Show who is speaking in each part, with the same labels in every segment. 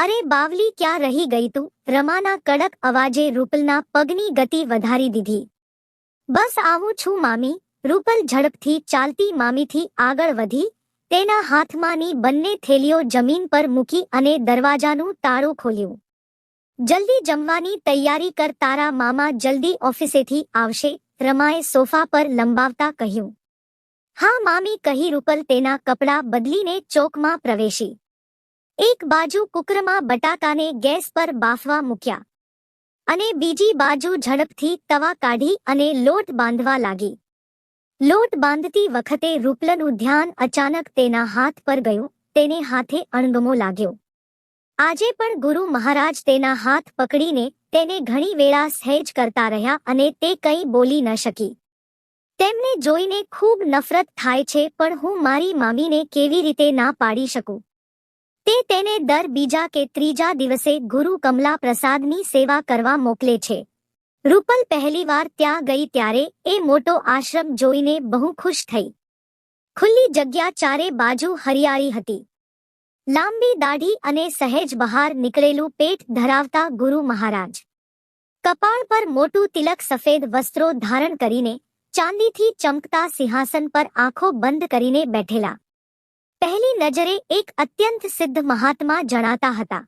Speaker 1: અરે બાવલી, ક્યાં રહી ગઈ તું? રમાના કડક અવાજે રૂપલના પગની ગતિ વધારી દીધી. બસ આવું છું મામી. રૂપલ ઝડપથી ચાલતી મામીથી આગળ વધી, તેના હાથમાંની બંને થેલીઓ જમીન પર મૂકી અને દરવાજાનું તાળું ખોલ્યું. જલ્દી જમવાની તૈયારી કર, તારા મામા જલ્દી ઓફિસેથી આવશે, રમાએ સોફા પર લંબાવતા કહ્યું. હા મામી, કહી રૂપલ તેના કપડાં બદલીને ચોકમાં પ્રવેશી. એક બાજુ કુકરમાં બટાકાને ગેસ પર બાફવા મૂક્યા અને બીજી બાજુ ઝડપથી તવા કાઢી અને લોટ બાંધવા લાગી. લોટ બાંધતી વખતે રૂપલનું ધ્યાન અચાનક તેના હાથ પર ગયું. તેને હાથે અણગમો લાગ્યો. આજે પણ ગુરુ મહારાજ તેના હાથ પકડીને તેને ઘણી વેળા સહેજ કરતા રહ્યા અને તે કંઈ બોલી ન શકી. તેમને જોઈને ખૂબ નફરત થાય છે, પણ હું મારી મામીને કેવી રીતે ના પાડી શકું? તે તેને દર બીજા કે ત્રીજા દિવસે ગુરુ કમલા પ્રસાદની સેવા કરવા મોકલે છે. રૂપલ પહેલીવાર ત્યાં ગઈ ત્યારે એ મોટો આશ્રમ જોઈને બહુ ખુશ થઈ. ખુલ્લી જગ્યા, ચારે બાજુ હરિયાળી હતી. લાંબી દાઢી અને સહેજ બહાર નીકળેલું પેટ ધરાવતા ગુરુ મહારાજ. કપાળ પર મોટું તિલક, સફેદ વસ્ત્રો ધારણ કરીને, ચાંદીથી ચમકતા સિંહાસન પર આંખો બંધ કરીને બેઠેલા. પહેલી નજરે એક અત્યંત સિદ્ધ મહાત્મા જણાતા હતા,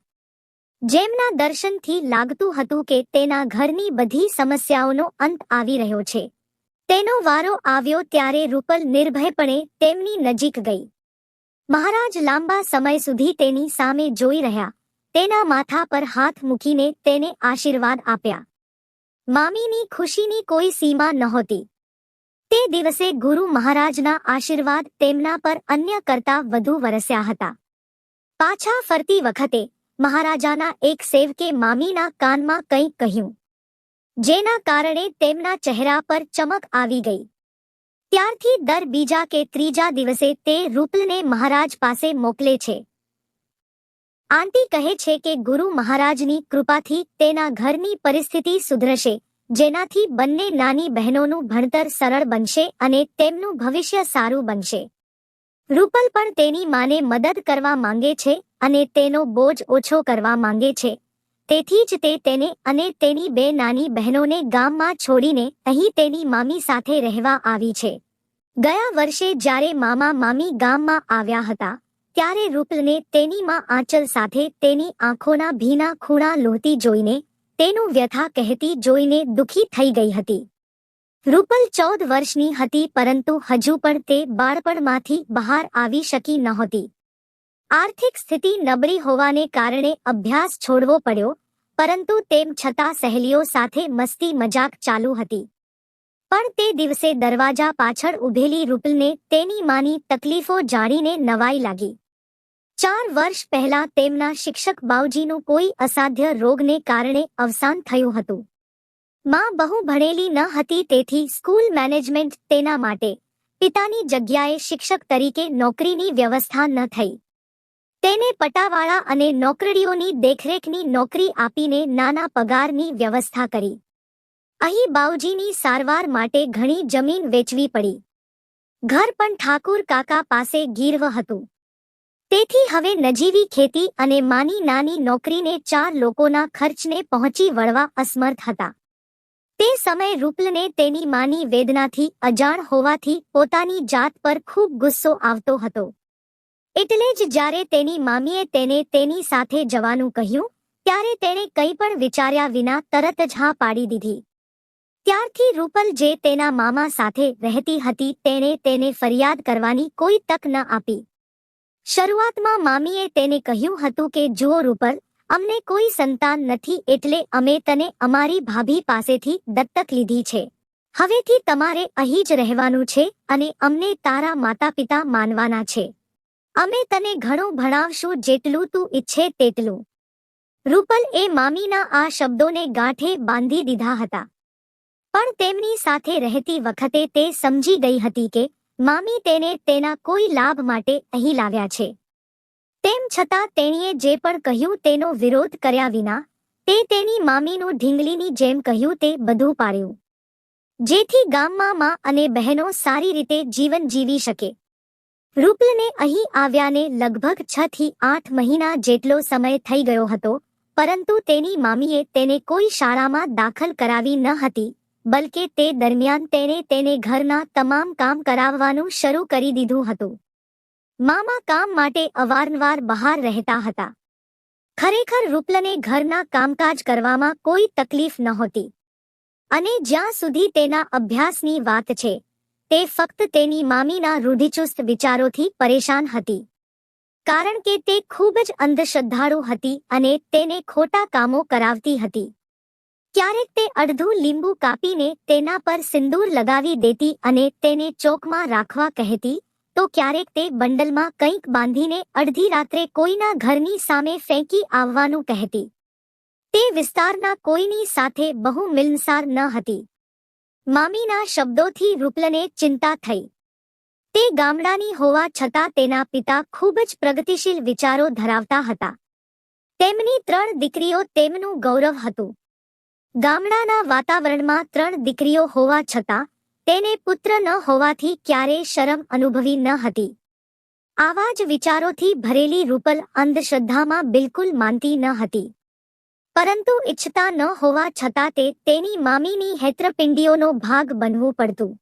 Speaker 1: જેમના દર્શનથી લાગતું હતું કે તેના ઘરની બધી સમસ્યાઓનો અંત આવી રહ્યો છે. તેનો વારો આવ્યો ત્યારે રૂપલ નિર્ભયપણે તેમની નજીક ગઈ. મહારાજ લાંબા સમય સુધી તેની સામે જોઈ રહ્યા. તેના માથા પર હાથ મૂકીને તેને આશીર્વાદ આપ્યા. મામીની ખુશીની કોઈ સીમા નહોતી. તે દિવસે ગુરુ મહારાજના આશીર્વાદ તેમના પર અન્ય કરતા વધુ વરસ્યા હતા. પાછા ફરતી વખતે મહારાજાના એક સેવકે મામીના કાનમાં કંઈક કહ્યું, જેના કારણે તેમના ચહેરા પર ચમક આવી ગઈ. ત્યારથી દર બીજા કે ત્રીજા દિવસે તે રૂપલને મહારાજ પાસે મોકલે છે. આંટી કહે છે કે ગુરુ મહારાજની કૃપાથી તેના ઘરની પરિસ્થિતિ સુધરશે, જેનાથી બંને નાની બહેનોનું ભણતર સરળ બનશે અને તેમનું ભવિષ્ય સારું બનશે. રૂપલ પણ તેની માને મદદ કરવા માંગે છે અને તેનો બોજ ઓછો કરવા માંગે છે. તેથી જ તે તેને અને તેની બે નાની બહેનોને ગામમાં છોડીને અહીં તેની મામી સાથે રહેવા આવી છે. ગયા વર્ષે જ્યારે મામા મામી ગામમાં આવ્યા હતા, ત્યારે રૂપલને તેની માં આંચલ સાથે તેની આંખોના ભીના ખૂણા લોહતી જોઈને, તેનું વ્યથા કહેતી જોઈને દુઃખી થઈ ગઈ હતી. રૂપલ 14 વર્ષની હતી, પરંતુ હજુ પણ તે બાળપણમાંથી બહાર આવી શકી નહોતી. આર્થિક સ્થિતિ નબળી હોવાને કારણે અભ્યાસ છોડવો પડ્યો, પરંતુ તેમ છતાં સહેલીઓ સાથે મસ્તી મજાક ચાલુ હતી. પણ તે દિવસે દરવાજા પાછળ ઊભેલી રૂપલને તેની માની તકલીફો જાણીને નવાઈ લાગી. 4 વર્ષ પહેલા તેમના શિક્ષક બાઉજીનું કોઈ અસાધ્ય રોગને કારણે અવસાન થયું હતું. માં બહુ ભણેલી ન હતી, તેથી સ્કૂલ મેનેજમેન્ટ તેના માટે પિતાની જગ્યાએ શિક્ષક તરીકે નોકરીની વ્યવસ્થા ન થઈ. તેને પટાવાળા અને નોકરડીઓની દેખરેખની નોકરી આપીને નાના પગારની વ્યવસ્થા કરી. અહીં બાઉજીની સારવાર માટે ઘણી જમીન વેચવી પડી. ઘર પણ ઠાકુર કાકા પાસે ગીરવ હતું. તેથી હવે નજીવી ખેતી અને માની નાની નોકરીને 4 લોકોના ખર્ચને પહોંચી વળવા અસમર્થ હતા. તે સમયે રૂપલને તેની માની વેદનાથી અજાણ હોવાથી પોતાની જાત પર ખૂબ ગુસ્સો આવતો હતો. એટલે જ જ્યારે તેની મામીએ તેને તેની સાથે જવાનું કહ્યું, ત્યારે તેણે કંઈ પણ વિચાર્યા વિના તરત જ હા પાડી દીધી. ત્યારથી રૂપલ જે તેના મામા સાથે રહેતી હતી, તેણે તેને ફરિયાદ કરવાની કોઈ તક ન આપી. શરૂઆતમાં મામીએ તેને કહ્યું હતું કે જુઓ રૂપલ, અમને કોઈ સંતાન નથી, એટલે અમે તને અમારી ભાભી પાસેથી દત્તક લીધી છે. હવેથી તમારે અહીં જ રહેવાનું છે અને અમને તારા માતા પિતા માનવાના છે. અમે તને ઘણું ભણાવશું, જેટલું તું ઈચ્છે તેટલું. રૂપલ એ મામીના આ શબ્દોને ગાંઠે બાંધી દીધા હતા. પણ તેમની સાથે રહેતી વખતે તે સમજી ગઈ હતી કે મામી તેને તેના કોઈ લાભ માટે અહીં લાવ્યા છે. તેમ છતાં તેણીએ જે પણ કહ્યું તેનો વિરોધ કર્યા વિના તે તેની મામીનું ઢીંગલીની જેમ કહ્યું તે બધું પાડ્યું, જેથી ગામમાં માં અને બહેનો સારી રીતે જીવન જીવી શકે. રૂપલને અહીં આવ્યાને લગભગ 6 થી 8 મહિના જેટલો સમય થઈ ગયો હતો, પરંતુ તેની મામીએ તેને કોઈ શાળામાં દાખલ કરાવી ન હતી, બલકે તે દરમિયાન તેને ઘરના તમામ કામ કરાવવાનું શરૂ કરી દીધું હતું. મામા કામ માટે અવારનવાર બહાર રહેતા હતા. ખરેખર રૂપલને ઘરના કામકાજ કરવામાં કોઈ તકલીફ નહોતી, અને જ્યાં સુધી તેના અભ્યાસની વાત છે, તે ફક્ત તેની મામીના રૂઢિચુસ્ત વિચારોથી પરેશાન હતી, કારણ કે તે ખૂબ જ અંધશ્રદ્ધાળુ હતી અને તેને ખોટા કામો કરાવતી હતી. ક્યારેક તે અડધું લીંબુ કાપીને તેના પર સિંદૂર લગાવી દેતી અને તેને ચોકમાં રાખવા કહેતી, તો ક્યારેક તે બંડલમાં કંઈક બાંધીને અડધી રાત્રે કોઈના ઘરની સામે ફેંકી આવવાનું કહેતી. તે વિસ્તારના કોઈની સાથે બહુ મિલનસાર ન હતી. મામીના શબ્દોથી રૂપલને ચિંતા થઈ. તે ગામડાની હોવા છતાં તેના પિતા ખૂબ જ પ્રગતિશીલ વિચારો ધરાવતા હતા. તેમની 3 દીકરીઓ તેમનું ગૌરવ હતું. ગામડાના વાતાવરણમાં 3 દીકરીઓ હોવા છતાં તેને પુત્ર ન હોવાથી ક્યારેય શરમ અનુભવી ન હતી. આવા જ વિચારોથી ભરેલી રૂપલ અંધશ્રદ્ધામાં બિલકુલ માનતી ન હતી, પરંતુ ઈચ્છતા ન હોવા છતાં તેની મામીની હેત્રપિંડીઓનો ભાગ બનવું પડતું.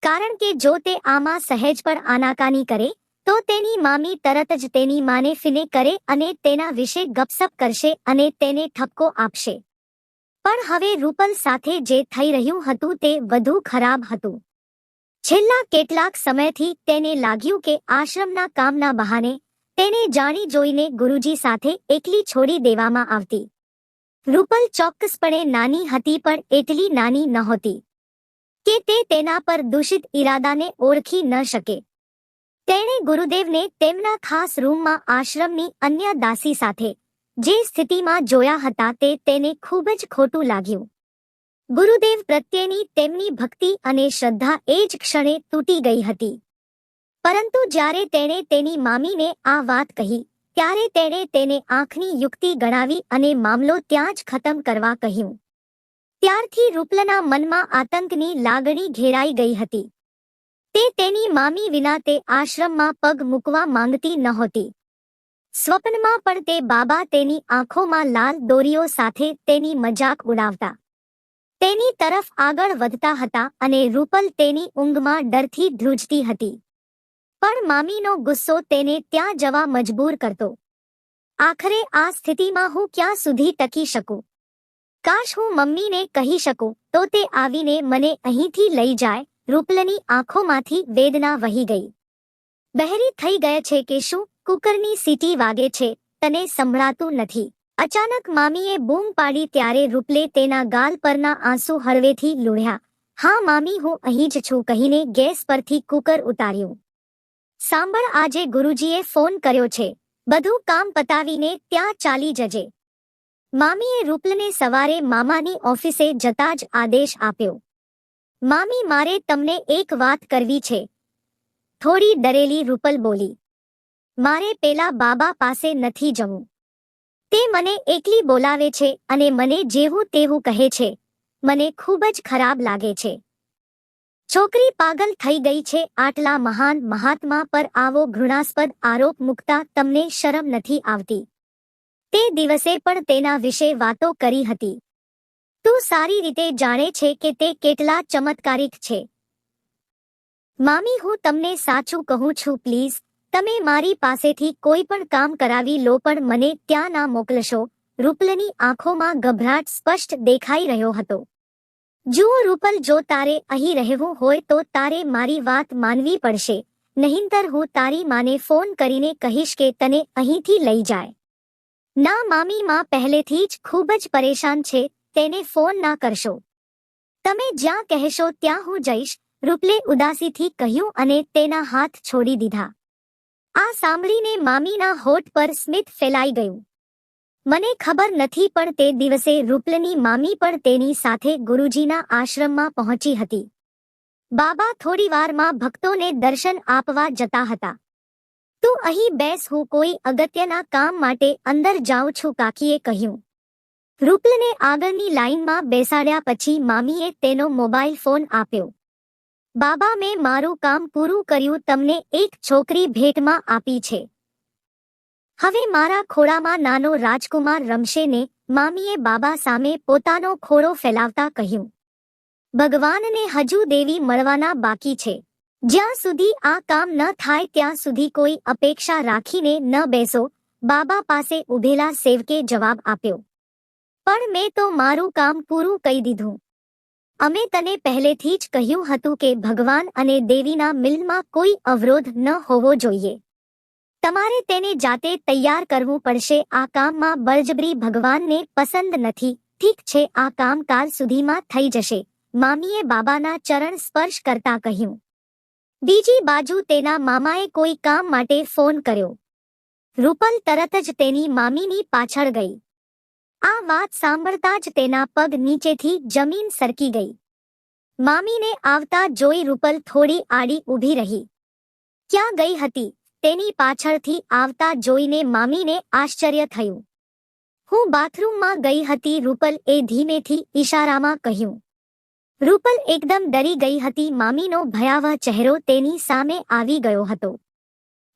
Speaker 1: કારણ કે જો તે આમાં સહેજ પણ આનાકાની કરે, તો તેની મામી તરત જ તેની માને ફિને કરે અને તેના વિશે ગપસપ કરશે અને તેને ઠપકો આપશે. પણ હવે રૂપલ સાથે જે થઈ રહ્યું હતું તે વધુ ખરાબ હતું. છેલ્લા કેટલાક સમયથી તેને લાગ્યું કે આશ્રમના કામના બહાને તેને જાણી જોઈને ગુરુજી સાથે એકલી છોડી દેવામાં આવતી. રૂપલ ચોક્કસપણે નાની હતી, પણ એટલી નાની નહોતી કે તે તેના પર દૂષિત ઈરાદાને ઓળખી ન શકે. તેણે ગુરુદેવને તેમના ખાસ રૂમમાં આશ્રમની અન્ય દાસી સાથે જે સ્થિતિમાં જોયા હતા તે તેને ખૂબ જ ખોટું લાગ્યું. ગુરુદેવ પ્રત્યેની તેમની ભક્તિ અને શ્રદ્ધા એ જ ક્ષણે તૂટી ગઈ હતી. પરંતુ જ્યારે તેણે તેની મામીને આ વાત કહી, ત્યારે તેણે તેને આંખની યુક્તિ ગણાવી અને મામલો ત્યાં જ ખતમ કરવા કહ્યું. ત્યારથી રૂપલના મનમાં આતંકની લાગણી ઘેરાઈ ગઈ હતી. તે તેની મામી વિના તે આશ્રમમાં પગ મૂકવા માંગતી નહોતી. સ્વપ્નમાં પણ તે બાબા તેની આંખોમાં લાલ દોરીઓ સાથે તેની મજાક ઉડાવતા તેની તરફ આગળ વધતા હતા અને રૂપલ તેની ઊંઘમાં ડરથી ધ્રુજતી હતી. પણ મામીનો ગુસ્સો તેને ત્યાં જવા મજબૂર કરતો. આખરે આ સ્થિતિમાં હું ક્યાં સુધી ટકી શકું? કાશ હું મમ્મીને કહી શકું તો તે આવીને મને અહીંથી લઈ જાય. રૂપલની આંખોમાંથી વેદના વહી ગઈ. બહેરી થઈ ગયા છે કે શું? કુકરની સીટી વાગે છે, તને સંભળાતું નથી? અચાનક મામીએ બૂમ પાડી ત્યારે રૂપલે તેના ગાલ પરના આંસુ હળવેથી લૂણ્યા. હા મામી, હું અહીં જ છું કહીને ગેસ પરથી કુકર ઉતાર્યું. સાંભળ, આજે ગુરુજીએ ફોન કર્યો છે, બધું કામ પતાવીને ત્યાં ચાલી જજે. મામીએ રૂપલને સવારે મામાની ઓફિસે જતા જ આદેશ આપ્યો. મામી, મારે તમને એક વાત કરવી છે, થોડી ડરેલી રૂપલ બોલી. મારે પેલા બાબા પાસે નથી જવું. તે મને એકલી બોલાવે છે અને મને જેવું તેવું કહે છે. મને ખૂબ જ ખરાબ લાગે છે. છોકરી પાગલ થઈ ગઈ છે. આટલા મહાન મહાત્મા પર આવો ઘૃણાસ્પદ આરોપ મૂકતા તમને શરમ નથી આવતી? તે દિવસે પણ તેના વિશે વાતો કરી હતી. તું સારી રીતે જાણે છે કે તે કેટલા ચમત્કારિક છે. મામી, હું તમને સાચું કહું છું, પ્લીઝ તમે મારી પાસેથી કોઈ પણ કામ કરાવી લો, પણ મને ત્યાં ના મોકલશો. રૂપલની આંખોમાં ગભરાટ સ્પષ્ટ દેખાઈ રહ્યો હતો. જુઓ રૂપલ, જો તારે અહીં રહેવું હોય તો તારે મારી વાત માનવી પડશે, નહીંતર હું તારી માને ફોન કરીને કહીશ કે તને અહીંથી લઈ જાય. ના મામી, માં પહેલેથી જ ખૂબ જ પરેશાન છે, તેને ફોન ના કરશો. તમે જ્યાં કહેશો ત્યાં હું જઈશ, રૂપલે ઉદાસીથી કહ્યું અને તેના હાથ છોડી દીધા. આ સાંભળીને મામીના હોઠ પર સ્મિત ફેલાઈ ગયું. મને ખબર નથી, પણ તે દિવસે રૂપલની મામી પણ તેની સાથે ગુરુજીના આશ્રમમાં પહોંચી હતી. બાબા થોડીવારમાં ભક્તોને દર્શન આપવા જતા હતા. તું અહીં બેસ, હું કોઈ અગત્યના કામ માટે અંદર જાઉં છું, કાકીએ કહ્યું. રૂપલને આગળની લાઈનમાં બેસાડ્યા પછી મામીએ તેનો મોબાઈલ ફોન આપ્યો. બાબા, મેં મારું કામ પૂરું કર્યું, તમને એક છોકરી ભેટમાં આપી છે. હવે મારા ખોળામાં નાનો રાજકુમાર રમશે ને. મામીએ બાબા સામે પોતાનો ખોળો ફેલાવતા કહ્યું. ભગવાનને હજુ દેવી મળવાના બાકી છે. જ્યાં સુધી આ કામ ન થાય ત્યાં સુધી કોઈ અપેક્ષા રાખીને ન બેસો, બાબા પાસે ઊભેલા સેવકે જવાબ આપ્યો. પણ મેં તો મારું કામ પૂરું કહી દીધું. અમે તને પહેલેથી જ કહ્યું હતું કે ભગવાન અને દેવીના મિલનમાં કોઈ અવરોધ ન હોવો જોઈએ. તમારે તેને જાતે તૈયાર કરવું પડશે. આ કામમાં બળજબરી ભગવાનને પસંદ નથી. ઠીક છે, આ કામ કાલ સુધીમાં થઈ જશે, મામીએ બાબાના ચરણ સ્પર્શ કરતા કહ્યું. બીજી બાજુ તેના મામાએ કોઈ કામ માટે ફોન કર્યો. રૂપલ તરત જ તેની મામીની પાછળ ગઈ. આ વાત સાંભળતા જ તેના પગ નીચેથી જમીન સરકી ગઈ. મામીને આવતા જોઈ રૂપલ થોડી આડી ઊભી રહી. ક્યાં ગઈ હતી? તેની પાછળથી આવતા જોઈને મામીને આશ્ચર્ય થયું. હું બાથરૂમમાં ગઈ હતી, રૂપલએ ધીમેથી ઈશારામાં કહ્યું. રૂપલ એકદમ ડરી ગઈ હતી. મામીનો ભયાવહ ચહેરો તેની સામે આવી ગયો હતો.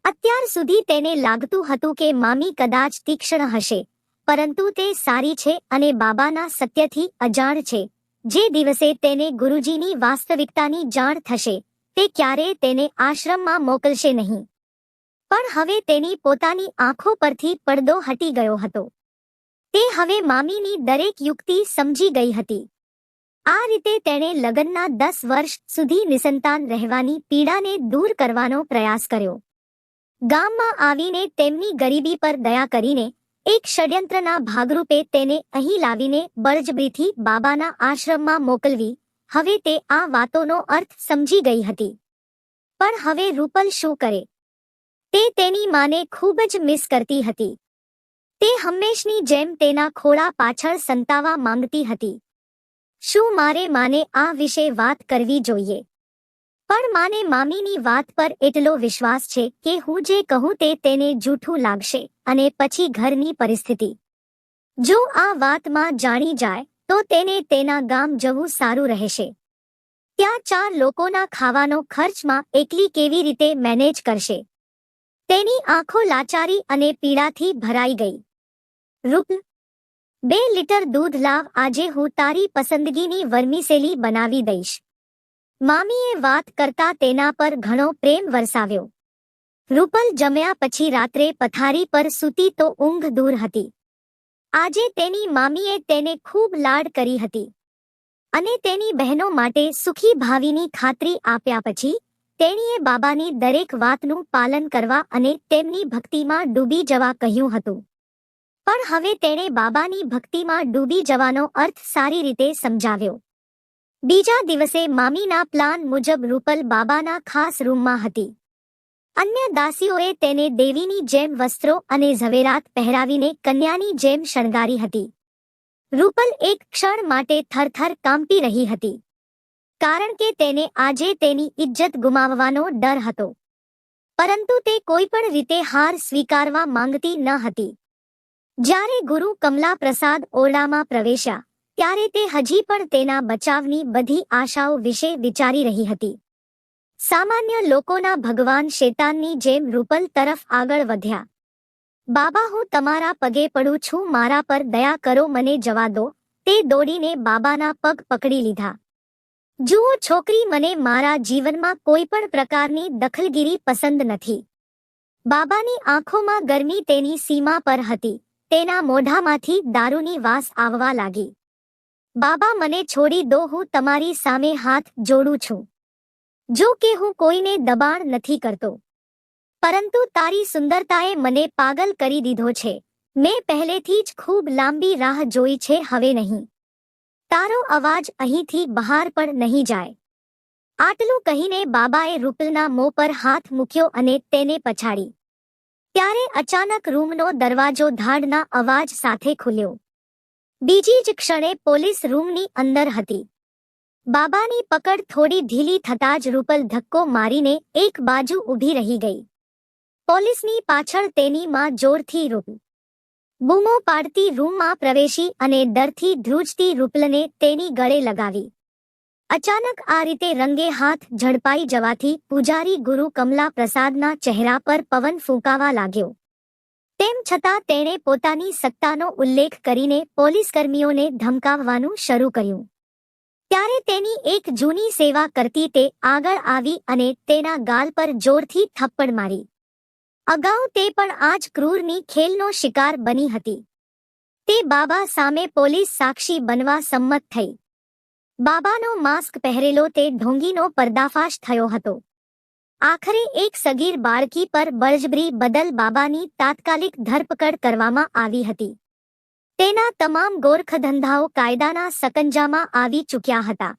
Speaker 1: અત્યાર સુધી તેને લાગતું હતું કે મામી કદાચ તીક્ષ્ણ હશે, પરંતુ તે સારી છે અને બાબાના સત્યથી અજાણ છે. જે દિવસે તેને ગુરુજીની વાસ્તવિકતાની જાણ થશે, તે ક્યારેય તેને આશ્રમમાં મોકલશે નહીં. પણ હવે તેની પોતાની આંખો પરથી પડદો હટી ગયો હતો. તે હવે મામીની દરેક યુક્તિ સમજી ગઈ હતી. આ રીતે તેણે લગ્નના 10 વર્ષ સુધી નિસંતાન રહેવાની પીડાને દૂર કરવાનો પ્રયાસ કર્યો. ગામમાં આવીને તેમની ગરીબી પર દયા કરીને એક ષડયંત્રના ભાગરૂપે તેને અહીં લાવીને બળજબરીથી બાબાના આશ્રમમાં મોકલવી. હવે તે આ વાતોનો અર્થ સમજી ગઈ હતી. પણ હવે રૂપલ શું કરે? તે તેની માને ખૂબ જ મિસ કરતી હતી. તે હંમેશની જેમ તેના ખોળા પાછળ સંતાવા માંગતી હતી. શું મારે માને આ વિશે વાત કરવી જોઈએ? પણ માને મામીની વાત પર એટલો વિશ્વાસ છે કે હું જે કહું તે તેને જૂઠું લાગશે અને પછી ઘરની પરિસ્થિતિ. જો આ વાતમાં જાણી જાય તો તેને તેના ગામ જવું સારું રહેશે. ત્યાં 4 લોકોના ખાવાનો ખર્ચમાં એકલી કેવી રીતે મેનેજ કરશે? તેની આંખો લાચારી અને પીડાથી ભરાઈ ગઈ. રૂપલ, 2 લીટર દૂધ લાવ, આજે હું તારી પસંદગીની વર્મીસેલી બનાવી દઈશ. મામીએ વાત કરતા તેના પર ઘણો પ્રેમ વરસાવ્યો. રૂપલ જમ્યા પછી રાત્રે પથારી પર સૂતી તો ઊંઘ દૂર હતી. આજે તેની મામીએ તેને ખૂબ લાડ કરી હતી અને તેની બહેનો માટે સુખી ભાવિની ખાતરી આપ્યા પછી તેણીએ બાબાની દરેક વાતનું પાલન કરવા અને તેમની ભક્તિમાં ડૂબી જવા કહ્યું હતું. પણ હવે તેણે બાબાની ભક્તિમાં ડૂબી જવાનો અર્થ સારી રીતે સમજાવ્યો. બીજા દિવસે મામીના પ્લાન મુજબ રૂપલ બાબાના ખાસ રૂમમાં હતી. અન્ય દાસીઓએ તેને દેવીની જેમ વસ્ત્રો અને ઝવેરાત પહેરાવીને કન્યાની જેમ શણગારી હતી. રૂપલ એક ક્ષણ માટે થરથર કાંપી રહી હતી, કારણ કે તેને આજે તેની ઇજ્જત ગુમાવવાનો ડર હતો. પરંતુ તે કોઈ પણ રીતે હાર સ્વીકારવા માંગતી ન હતી. જ્યારે ગુરુ કમલા પ્રસાદ ઓરડામાં પ્રવેશ્યા ત્યારે તે હજી પણ તેના બચાવની બધી આશાઓ વિશે વિચારી રહી હતી. સામાન્ય લોકોના ભગવાન શેતાનની જેમ રૂપલ તરફ આગળ વધ્યા. બાબા, હું તમારા પગે પડું છું, મારા પર દયા કરો, મને જવા દો. તે દોડીને બાબાના પગ પકડી લીધા. જુઓ છોકરી, મને મારા જીવનમાં કોઈ પણ પ્રકારની દખલગીરી પસંદ નથી. બાબાની આંખોમાં ગરમી તેની સીમા પર હતી. તેના મોઢામાંથી દારૂની વાસ આવવા લાગી. બાબા, મને છોડી દો, હું તમારી સામે હાથ જોડું છું. જો કે હું કોઈને દબાણ નથી કરતો, પરંતુ તારી સુંદરતાએ મને પાગલ કરી દીધો છે. મેં પહેલેથી જ ખૂબ લાંબી રાહ જોઈ છે, હવે નહીં. તારો અવાજ અહીંથી બહાર પણ નહીં જાય. આટલું કહીને બાબાએ રૂપલના મોં પર હાથ મૂક્યો અને તેને પછાડી. ત્યારે અચાનક રૂમનો દરવાજો ધાડના અવાજ સાથે ખુલ્યો. બીજી જ ક્ષણે પોલીસ રૂમની અંદર હતી. બાબાની પકડ થોડી ઢીલી થતાં જ રૂપલ ધક્કો મારીને એક બાજુ ઊભી રહી ગઈ. પોલીસની પાછળ તેની માં જોરથી બૂમો પાડતી રૂમમાં પ્રવેશી અને ડરથી ધ્રુજતી રૂપલને તેની ગળે લગાવી. અચાનક આ રીતે રંગે હાથ ઝડપાઈ જવાથી પૂજારી ગુરુ કમલા પ્રસાદના ચહેરા પર પવન ફૂંકાવા લાગ્યો. તેમ છતાં તેણે પોતાની સત્તાનો ઉલ્લેખ કરીને પોલીસકર્મીઓને ધમકાવવાનું શરૂ કર્યું. ત્યારે તેની એક જૂની સેવા કરતી તે આગળ આવી અને તેના ગાલ પર જોરથી થપ્પડ મારી. અગાઉ તે પણ આ જ ક્રૂરની ખેલનો શિકાર બની હતી. તે બાબા સામે પોલીસ સાક્ષી બનવા સંમત થઈ. બાબાનો માસ્ક પહેરેલો તે ઢોંગીનો પર્દાફાશ થયો હતો. આખરે એક સગીર બાળકી પર બળજબરી બદલ બાબાની તાત્કાલિક ધરપકડ કરવામાં આવી હતી. તેના તમામ ગોરખધંધાઓ કાયદાના સકંજામાં આવી ચૂક્યા હતા.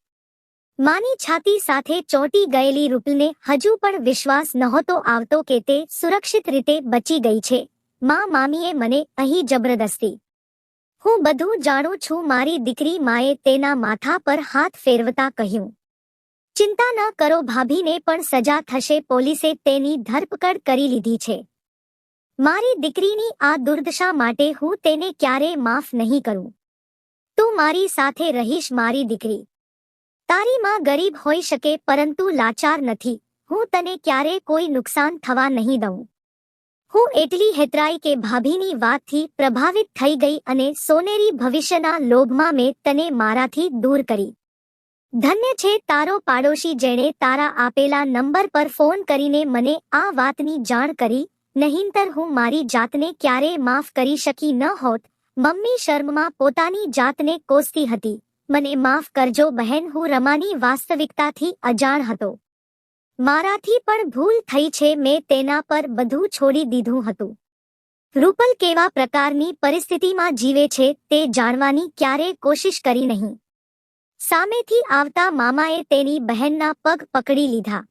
Speaker 1: માની છાતી સાથે ચોંટી ગયેલી રૂપલને હજુ પણ વિશ્વાસ નહોતો આવતો કે તે સુરક્ષિત રીતે બચી ગઈ છે. મામીએ મને અહીં જબરદસ્તી. હું બધું જાણું છું, મારી દીકરી માએ તેના માથા પર હાથ ફેરવતા કહ્યું. ચિંતા ન કરો ભાભીને પણ સજા થશે. પોલીસે તેની ધરપકડ કરી લીધી છે. મારી દીકરીની આ દુર્દશા માટે હું તેને ક્યારેય માફ નહીં કરું. તું મારી સાથે રહીશ મારી દીકરી. તારી માં ગરીબ હોઈ શકે પરંતુ લાચાર નથી. હું તને ક્યારેય કોઈ નુકસાન થવા નહીં દઉં. હું એટલી હેતરાઈ કે ભાભીની વાતથી પ્રભાવિત થઈ ગઈ અને સોનેરી ભવિષ્યના લોભમાં મેં તને મારાથી દૂર કરી. ધન્ય છે તારો પાડોશી જેણે તારા આપેલા નંબર પર ફોન કરીને મને આ વાતની જાણ કરી. નહીંતર હું મારી જાતને ક્યારેય માફ કરી શકી ન હોત. મમ્મી શર્મમાં પોતાની જાતને કોસતી હતી. મને માફ કરજો બહેન, હું રમાની વાસ્તવિકતાથી અજાણ હતો. મારાથી પણ ભૂલ થઈ છે. મેં તેના પર બધું છોડી દીધું હતું. રૂપલ કેવા પ્રકારની પરિસ્થિતિમાં જીવે છે તે જાણવાની ક્યારેય કોશિશ કરી નહીં. સામેથી આવતા મામાએ તેની બહેનના પગ પકડી લીધા.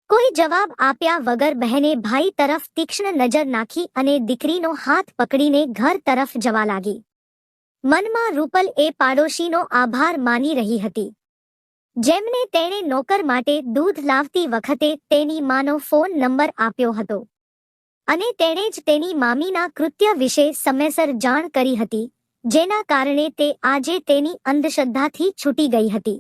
Speaker 1: કોઈ જવાબ આપ્યા વગર બહેને ભાઈ તરફ તીક્ષ્ણ નજર નાખી અને દીકરીનો હાથ પકડીને ઘર તરફ જવા લાગી. મનમાં રૂપલ એ પાડોશીનો આભાર માની રહી હતી, જેમને તેણે નોકર માટે દૂધ લાવતી વખતે તેની માનો ફોન નંબર આપ્યો હતો અને તેણે જ તેની મામીના કૃત્ય વિશે સમયસર જાણ કરી હતી, જેના કારણે તે આજે તેની અંધશ્રદ્ધાથી છૂટી ગઈ હતી.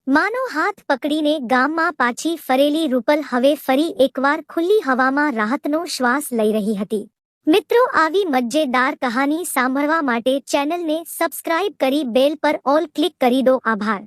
Speaker 1: માનો હાથ પકડીને ગામમાં પાછી ફરેલી રૂપલ હવે ફરી એકવાર ખુલ્લી હવામાં રાહતનો શ્વાસ લઈ રહી હતી. મિત્રો, આવી મજેદાર કહાની સાંભળવા માટે ચેનલને સબસ્ક્રાઇબ કરી બેલ પર ઓલ ક્લિક કરી દો. આભાર.